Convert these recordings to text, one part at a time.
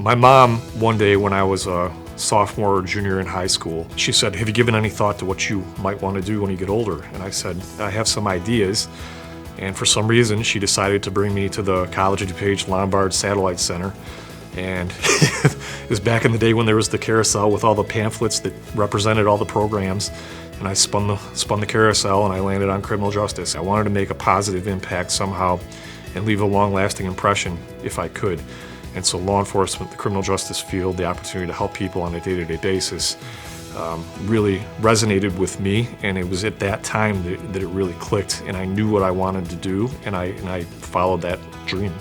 My mom, one day when I was a sophomore or junior in high school, she said, "Have you given any thought to what you might want to do when you get older?" And I said, "I have some ideas." And for some reason, she decided to bring me to the College of DuPage Lombard Satellite Center. And it was back in the day when there was the carousel with all the pamphlets that represented all the programs. And I spun the carousel and I landed on criminal justice. I wanted to make a positive impact somehow and leave a long-lasting impression if I could. And so law enforcement, the criminal justice field, the opportunity to help people on a day-to-day basis really resonated with me. And it was at that time that it really clicked, and I knew what I wanted to do, and I followed that dream.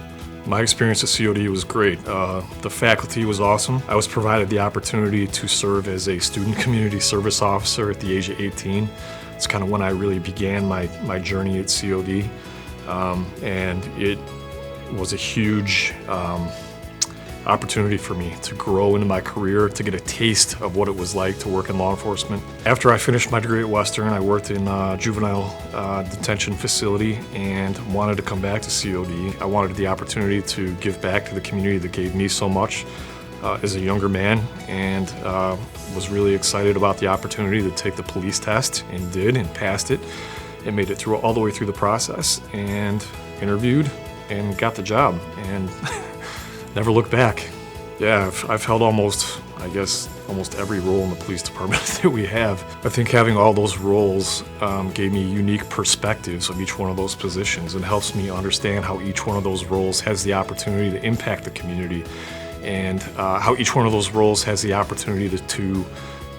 My experience at COD was great. The faculty was awesome. I was provided the opportunity to serve as a student community service officer at the age of 18. It's kind of when I really began my journey at COD. And it was a huge opportunity for me to grow into my career, to get a taste of what it was like to work in law enforcement. After I finished my degree at Western, I worked in a juvenile detention facility and wanted to come back to COD. I wanted the opportunity to give back to the community that gave me so much as a younger man, and was really excited about the opportunity to take the police test, and did, and passed it, and made it through all the way through the process, and interviewed and got the job, and never looked back. Yeah, I've held almost every role in the police department that we have. I think having all those roles gave me unique perspectives of each one of those positions, and helps me understand how each one of those roles has the opportunity to impact the community, and how each one of those roles has the opportunity to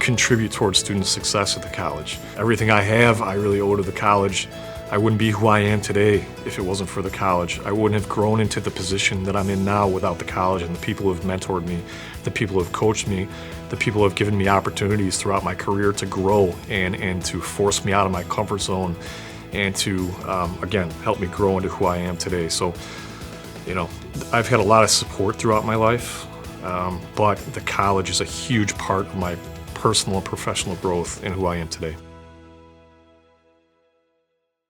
contribute towards student success at the college. Everything I have, I really owe to the college. I wouldn't be who I am today if it wasn't for the college. I wouldn't have grown into the position that I'm in now without the college, and the people who have mentored me, the people who have coached me, the people who have given me opportunities throughout my career to grow and to force me out of my comfort zone, and to, again, help me grow into who I am today. So, I've had a lot of support throughout my life, but the college is a huge part of my personal and professional growth in who I am today.